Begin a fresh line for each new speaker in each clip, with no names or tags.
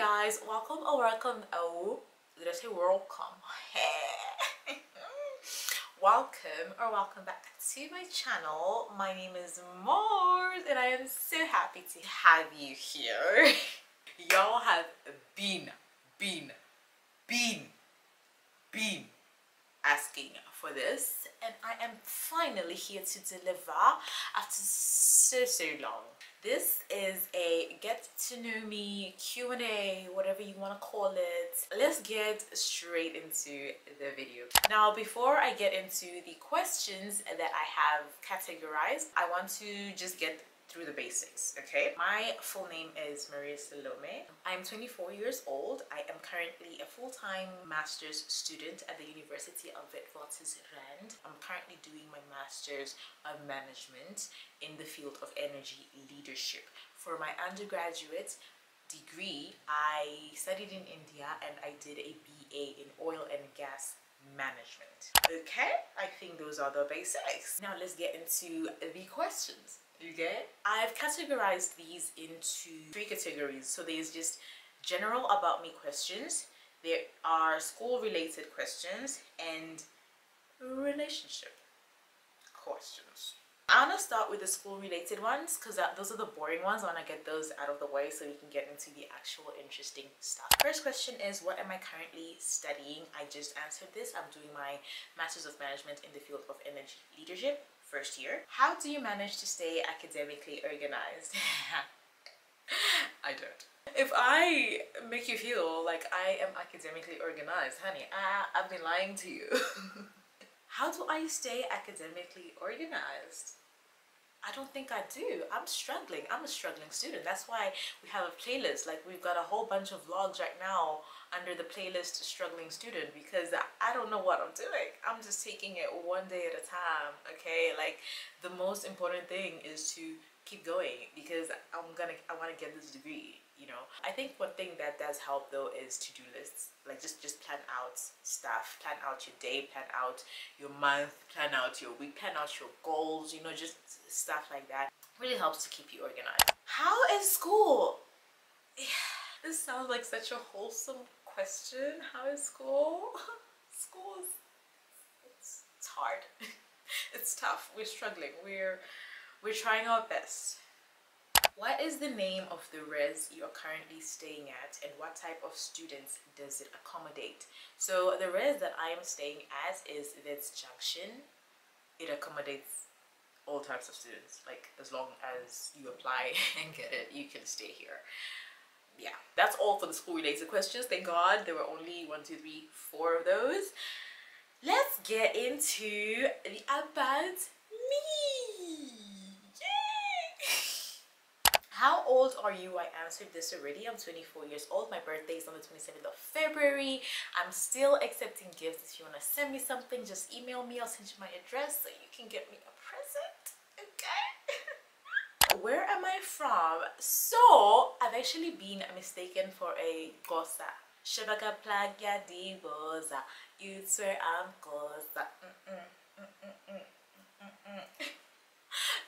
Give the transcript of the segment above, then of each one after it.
guys, welcome or welcome. Oh, did I say welcome? Welcome or welcome back to my channel. My name is Mars and I am so happy to have you here. Y'all have been asking for this, and I am finally here to deliver after so long. This is a get to know me Q&A, whatever you want to call it. Let's get straight into the video. Now, before I get into the questions that I have categorized, I want to just get through the basics, okay? My full name is Maria Salome. I'm 24 years old. I am currently a full-time master's student at the University of Witwatersrand. I'm currently doing my master's of management in the field of energy leadership. For my undergraduate degree, I studied in India and I did a BA in oil and gas management. Okay, I think those are the basics. Now let's get into the questions. Okay, I've categorized these into 3 categories. So there's just general about me questions, there are school related questions, and relationship questions. I'm gonna start with the school related ones because those are the boring ones. I want to get those out of the way so we can get into the actual interesting stuff. First question is, what am I currently studying? I just answered this. I'm doing my Master's of Management in the field of energy leadership, first year. How do you manage to stay academically organized? I don't. If I make you feel like I am academically organized, honey, I've been lying to you. How do I stay academically organized? I don't think I do. I'm struggling. I'm a struggling student. That's why we have a playlist. Like, we've got a whole bunch of vlogs right now under the playlist Struggling Student, because I don't know what I'm doing. I'm just taking it one day at a time, okay? Like, the most important thing is to keep going because I want to get this degree, you know. I think one thing that does help though is to-do lists. Like, just plan out stuff, plan out your day, plan out your month, plan out your week, plan out your goals, you know, just stuff like that. Really helps to keep you organized. How is school? This sounds like such a wholesome question. How is school? School is, it's hard. It's tough. We're struggling. We're trying our best. What is the name of the res you're currently staying at, and what type of students does it accommodate? So the res that I am staying at is Vets Junction. It accommodates all types of students. Like, as long as you apply and get it, you can stay here. Yeah, that's all for the school related questions. Thank God there were only 1, 2, 3, 4 of those. Let's get into the about me. How old are you? I answered this already. I'm 24 years old. My birthday is on the 27th of February. I'm still accepting gifts. If you want to send me something, just email me. I'll send you my address so you can get me a present. Okay? Where am I from? So, I've actually been mistaken for a Gosa. Shabaga plagya di boza. You swear I'm Gosa.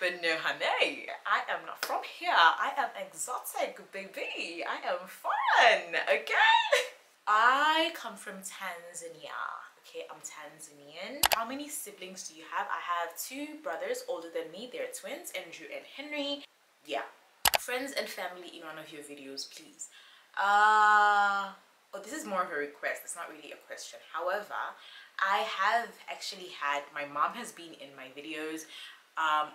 But no, honey, I am not from here. I am exotic, baby. I am fun, okay? I come from Tanzania. Okay, I'm Tanzanian. How many siblings do you have? I have 2 brothers older than me. They're twins, Andrew and Henry. Yeah. Friends and family in one of your videos, please. Oh, this is more of a request. It's not really a question. However, I have actually had, my mom has been in my videos.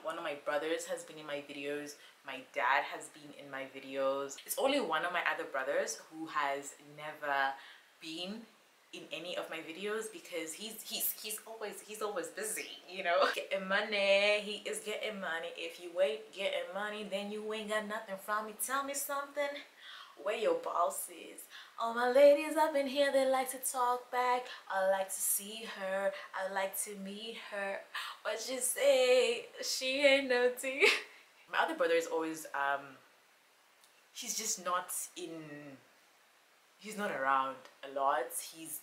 One of my brothers has been in my videos. My dad has been in my videos. It's only one of my other brothers who has never been in any of my videos because he's always busy, you know. Getting money. He is getting money. If you ain't getting money, then you ain't got nothing from me. Tell me something. Where your boss is. All my ladies up in here, they like to talk back. I like to see her. I like to meet her. What you say? She ain't no tea. My other brother is always he's just not in, he's not around a lot. He's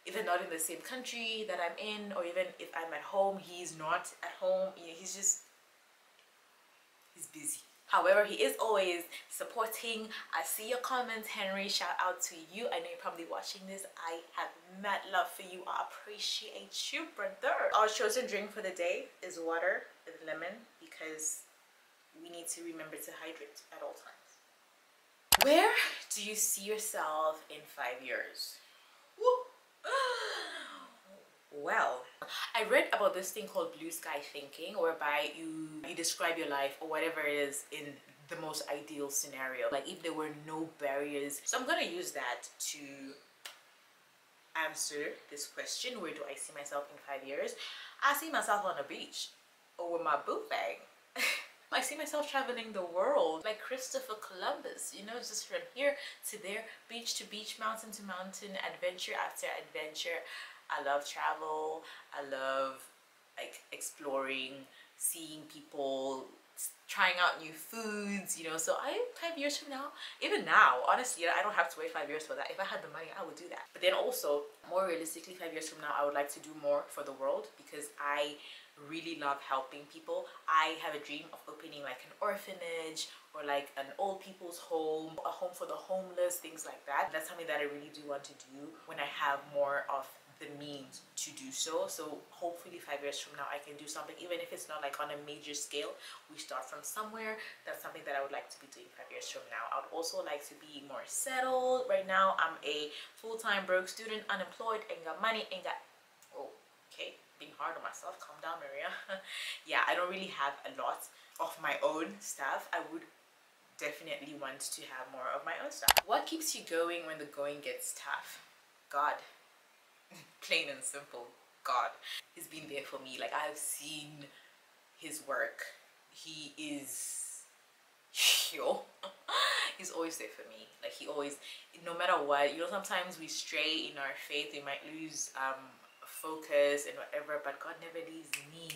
either not in the same country that I'm in, or even if I'm at home, he's not at home. You know, he's busy. However, he is always supporting. I see your comments, Henry. Shout out to you. I know you're probably watching this. I have mad love for you. I appreciate you, brother. Our chosen drink for the day is water with lemon because we need to remember to hydrate at all times. Where do you see yourself in 5 years? Woo. Well, I read about this thing called blue sky thinking, whereby you describe your life or whatever it is in the most ideal scenario, like if there were no barriers. So I'm gonna use that to answer this question. Where do I see myself in 5 years? I see myself on a beach or with my boo bag. I see myself traveling the world like Christopher Columbus, you know, just from here to there, beach to beach, mountain to mountain, adventure after adventure. I love travel. I love like exploring, seeing people, trying out new foods, you know. So 5 years from now, even now, honestly, I don't have to wait 5 years for that. If I had the money, I would do that. But then also, more realistically, 5 years from now, I would like to do more for the world because I really love helping people. I have a dream of opening like an orphanage or like an old people's home, a home for the homeless, things like that. That's something that I really do want to do when I have more of the means to do so. So hopefully 5 years from now I can do something, even if it's not like on a major scale. We start from somewhere. That's something that I would like to be doing 5 years from now. I would also like to be more settled. Right now I'm a full-time broke student, unemployed, ain't got money, ain't got, oh, okay, being hard on myself, calm down, Maria. Yeah, I don't really have a lot of my own stuff. I would definitely want to have more of my own stuff. What keeps you going when the going gets tough? God. Plain and simple, God. He's been there for me. Like, I've seen his work. He is, yo, he's always there for me. Like, he always, no matter what, you know, sometimes we stray in our faith, we might lose focus and whatever, but God never leaves me.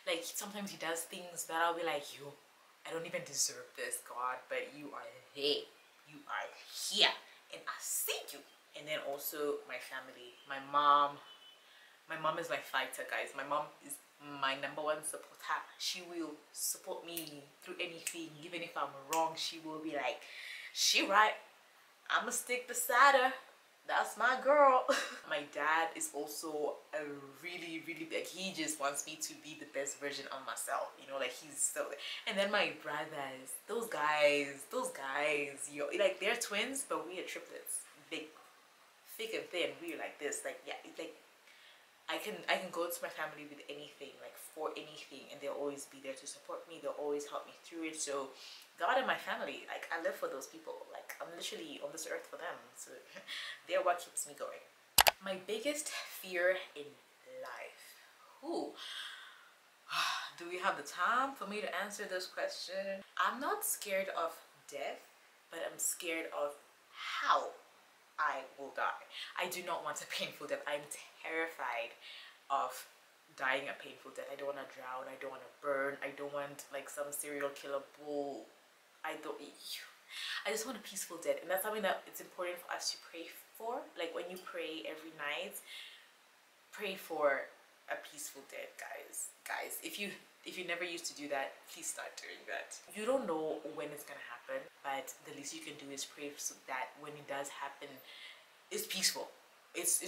Like, sometimes he does things that I'll be like, yo, I don't even deserve this, God, but you are there. You are here, and I see you. And then also my family, my mom is my fighter, guys. My mom is my #1 supporter. She will support me through anything. Even if I'm wrong, she will be like, she right, I'ma stick beside her. That's my girl. My dad is also a really big, he just wants me to be the best version of myself, you know, like he's so. And then my brothers, those guys, yo, like they're twins, but we are triplets. Big, thick and thin. We're like this, like, yeah, like I can go to my family with anything, like for anything, and they'll always be there to support me. They'll always help me through it. So God and my family, like, I live for those people. Like, I'm literally on this earth for them. So they're what keeps me going. My biggest fear in life. Ooh. Do we have the time for me to answer this question? I'm not scared of death, but I'm scared of how I will die. I do not want a painful death. I'm terrified of dying a painful death. I don't want to drown. I don't want to burn. I don't want like some serial killer bull. I just want a peaceful death, and that's something that it's important for us to pray for. Like when you pray every night, pray for a peaceful death, guys. If you never used to do that, please start doing that. You don't know when it's gonna happen, but the least you can do is pray so that when it does happen, it's peaceful. It's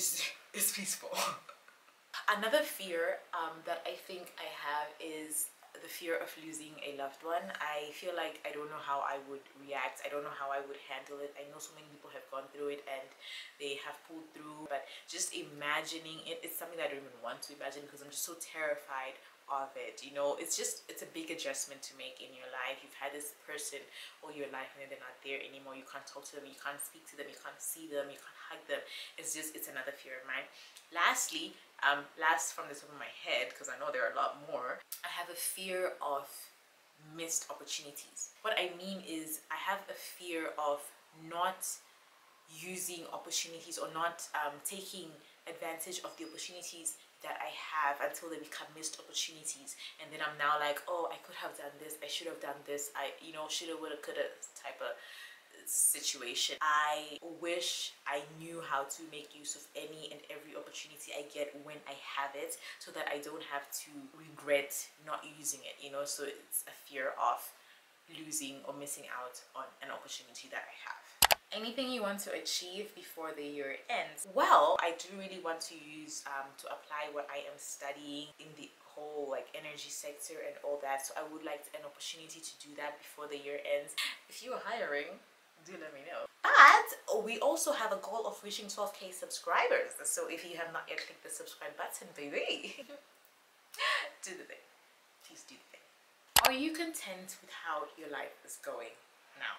peaceful. Another fear that I think I have is the fear of losing a loved one. I feel like I don't know how I would react. I don't know how I would handle it. I know so many people have gone through it and they have pulled through, but just imagining it, it's something that I don't even want to imagine because I'm just so terrified of it. You know, it's a big adjustment to make in your life. You've had this person all your life and then they're not there anymore. You can't talk to them, you can't speak to them, you can't see them, you can't hug them. It's another fear of mine. Lastly, last from the top of my head, because I know there are a lot more, I have a fear of missed opportunities. What I mean is I have a fear of not using opportunities or not taking advantage of the opportunities that I have until they become missed opportunities, and then I'm now like, oh, I could have done this, I should have done this, I, you know, shoulda, woulda, coulda type of situation. I wish I knew how to make use of any and every opportunity I get when I have it, so that I don't have to regret not using it, you know. So it's a fear of losing or missing out on an opportunity that I have. Anything you want to achieve before the year ends? Well, I do really want to use to apply what I am studying in the whole like energy sector and all that. So I would like an opportunity to do that before the year ends. If you are hiring, do let me know. But we also have a goal of reaching 12K subscribers. So if you have not yet clicked the subscribe button, baby, do the thing. Please do the thing. Are you content with how your life is going now?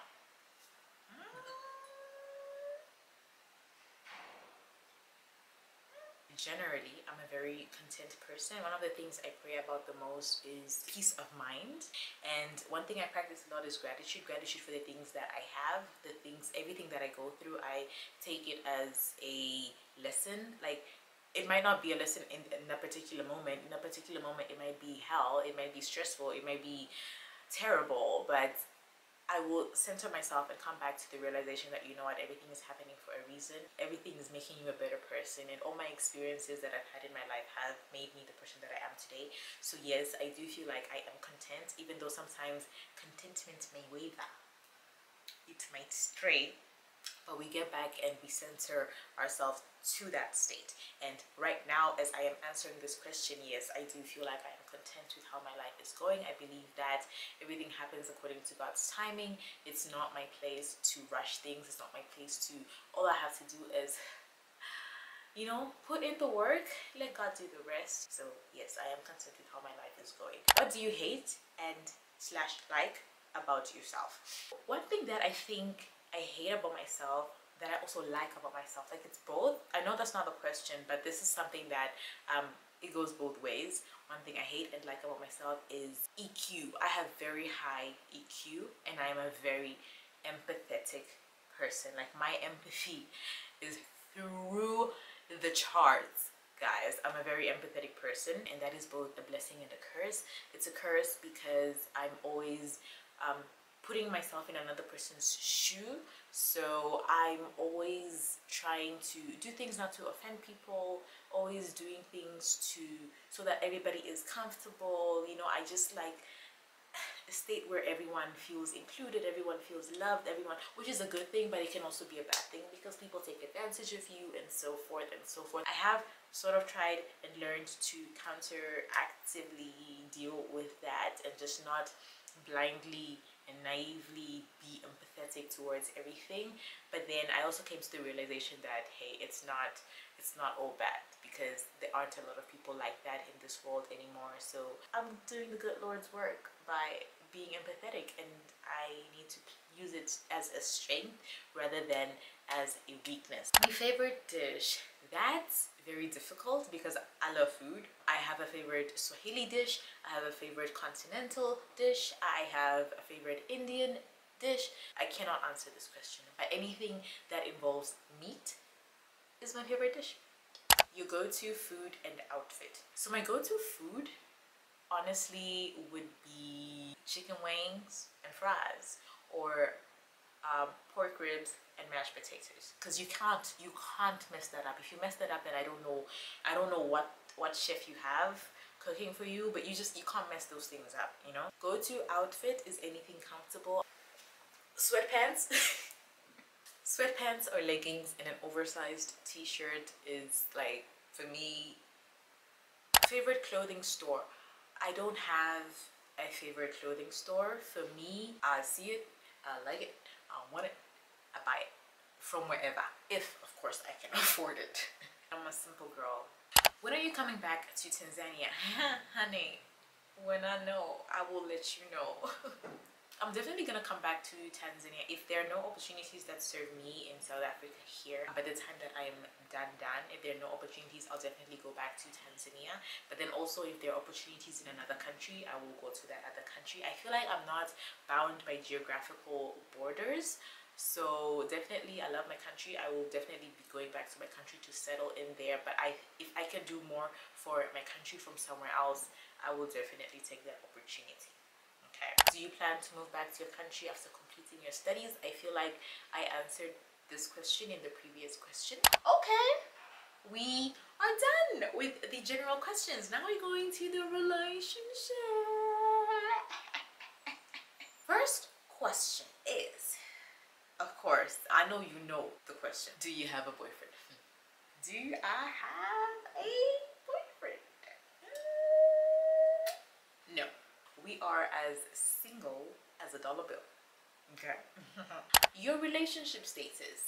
Generally, I'm a very content person. One of the things I pray about the most is peace of mind. And one thing I practice a lot is gratitude. Gratitude for the things that I have, everything that I go through. I take it as a lesson. Like, it might not be a lesson in a particular moment. In a particular moment, it might be hell. It might be stressful. It might be terrible. But I will center myself and come back to the realization that, you know what, everything is happening for a reason. Everything is making you a better person, and all my experiences that I've had in my life have made me the person that I am today. So yes, I do feel like I am content, even though sometimes contentment may waver. It might stray, but we get back and we center ourselves to that state. And right now, as I am answering this question, yes, I do feel like I am content with how my life is going. I believe that everything happens according to God's timing. It's not my place to rush things. It's not my place to, all I have to do is, you know, put in the work, let God do the rest. So yes, I am content with how my life is going. What do you hate and slash like about yourself? One thing that I think I hate about myself that I also like about myself, like it's both. I know that's not the question, but this is something that it goes both ways. One thing I hate and like about myself is EQ. I have very high EQ and I'm a very empathetic person. Like, my empathy is through the charts, guys. I'm a very empathetic person, and that is both a blessing and a curse. It's a curse because I'm always putting myself in another person's shoe. So I'm always trying to do things not to offend people, always doing things so that everybody is comfortable. You know, I just like a state where everyone feels included, everyone feels loved, which is a good thing, but it can also be a bad thing because people take advantage of you and so forth and so forth. I have sort of tried and learned to counteractively deal with that and just not blindly and naively be empathetic towards everything. But then I also came to the realization that, hey, it's not all bad, because there aren't a lot of people like that in this world anymore. So I'm doing the good Lord's work by being empathetic, and I need to use it as a strength rather than as a weakness. My favorite dish, that's very difficult because I love food. I have a favorite Swahili dish, I have a favorite continental dish, I have a favorite Indian dish. I cannot answer this question, but anything that involves meat is my favorite dish. Your go-to food and outfit. So my go-to food honestly would be chicken wings and fries, or pork ribs and mashed potatoes, because you can't mess that up. If you mess that up, then I don't know what chef you have cooking for you, but you can't mess those things up, you know. Go-to outfit is anything comfortable. Sweatpants. Sweatpants or leggings and an oversized t-shirt is, like, for me. Favorite clothing store. I don't have a favorite clothing store. For me, I see it, I like it, I want it, I buy it from wherever, if of course I can afford it. I'm a simple girl. When are you coming back to Tanzania? Honey, when I know, I will let you know. I'm definitely gonna come back to Tanzania if there are no opportunities that serve me in South Africa here. By the time that I am done, if there are no opportunities, I'll definitely go back to Tanzania. But then also, if there are opportunities in another country, I will go to that other country. I feel like I'm not bound by geographical borders. So definitely, I love my country. I will definitely be going back to my country to settle in there. But if I can do more for my country from somewhere else, I will definitely take that opportunity. Okay. Do you plan to move back to your country after completing your studies? I feel like I answered this question in the previous question. Okay, we are done with the general questions. Now we're going to the relationship. First, question is, of course, I know you know the question. Do you have a boyfriend? Do I have a boyfriend? No. We are as single as a dollar bill. Okay. Your relationship status.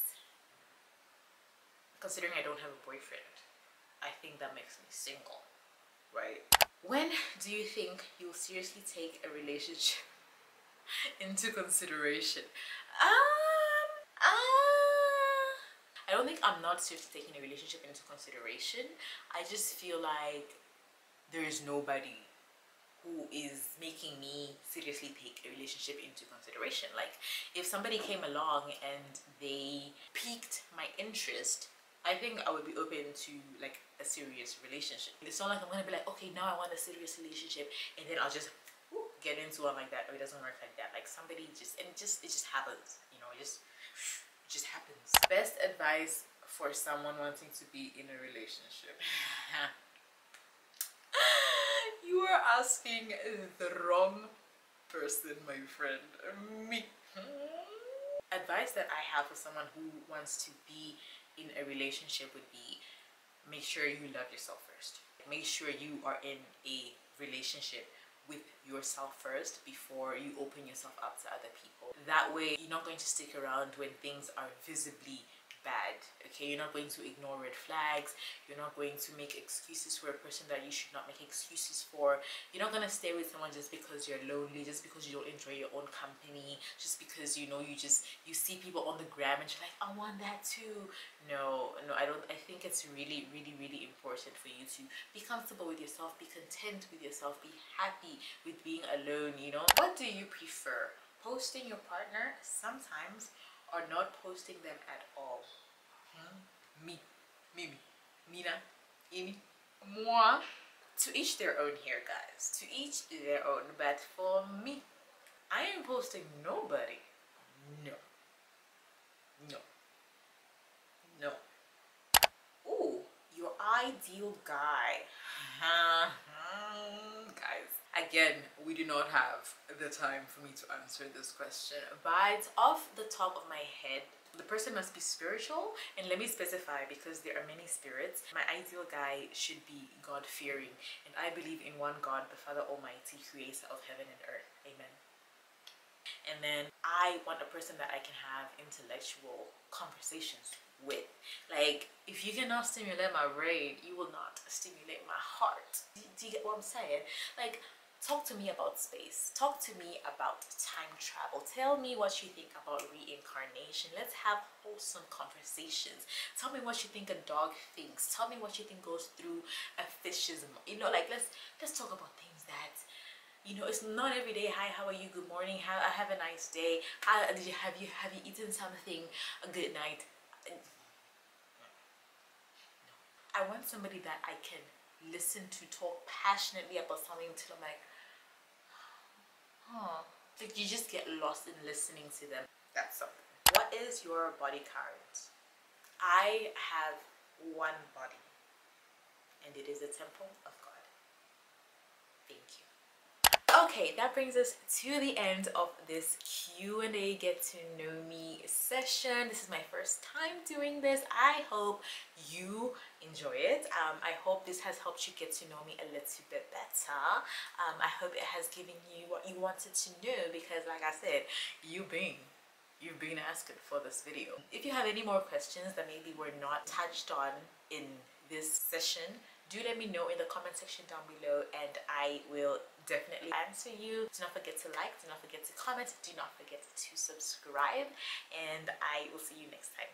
Considering I don't have a boyfriend, I think that makes me single, right? When do you think you'll seriously take a relationship into consideration? I don't think I'm not seriously taking a relationship into consideration. I just feel like there is nobody who is making me seriously take a relationship into consideration. Like, if somebody came along and they piqued my interest, I think I would be open to like a serious relationship. It's not like I'm gonna be like, okay, now I want a serious relationship, and then I'll just get into it like that. Or it doesn't work like that. Like, somebody just, and it just happens, you know. It just happens. Best advice for someone wanting to be in a relationship. You are asking the wrong person, my friend. Me. Advice that I have for someone who wants to be in a relationship would be, make sure you love yourself first. Make sure you are in a relationship with yourself first before you open yourself up to other people. That way you're not going to stick around when things are visibly bad. Okay, you're not going to ignore red flags. You're not going to make excuses for a person that you should not make excuses for. You're not going to stay with someone just because you're lonely, just because you don't enjoy your own company, just because you know you see people on the gram and you're like, I want that too. No, I don't. I think it's really important for you to be comfortable with yourself, be content with yourself, be happy with being alone, you know. What do you prefer, posting your partner sometimes or not posting them at all? Me, Mina, Amy, moi. To each their own here, guys. To each their own. But for me, I ain't posting nobody. No. Ooh, your ideal guy. Guys, again, we do not have the time for me to answer this question, but off the top of my head, the person must be spiritual. And let me specify, because there are many spirits. My ideal guy should be God-fearing, and I believe in one God, the Father Almighty, creator of heaven and earth. Amen. And then I want a person that I can have intellectual conversations with. Like, if you cannot stimulate my brain, you will not stimulate my heart. Do you get what I'm saying? Like, talk to me about space. Talk to me about time travel. Tell me what you think about reincarnation. Let's have wholesome conversations. Tell me what you think a dog thinks. Tell me what you think goes through a fish's mind. You know, like, let's talk about things that, you know, it's not every day. Hi, how are you? Good morning. I have a nice day. How did you have you eaten something? A good night. I want somebody that I can listen to talk passionately about something until I'm like, like, you just get lost in listening to them. That's something. What is your body count? I have one body, and it is a temple of God. Thank you. Okay, that brings us to the end of this Q&A get to know me session. This is my first time doing this. I hope you enjoy it. I hope this has helped you get to know me a little bit better. I hope it has given you what you wanted to know, because like I said, you've been asking for this video. If you have any more questions that maybe were not touched on in this session, do let me know in the comment section down below, and I will definitely answer you. Do not forget to like, do not forget to comment, do not forget to subscribe, and I will see you next time.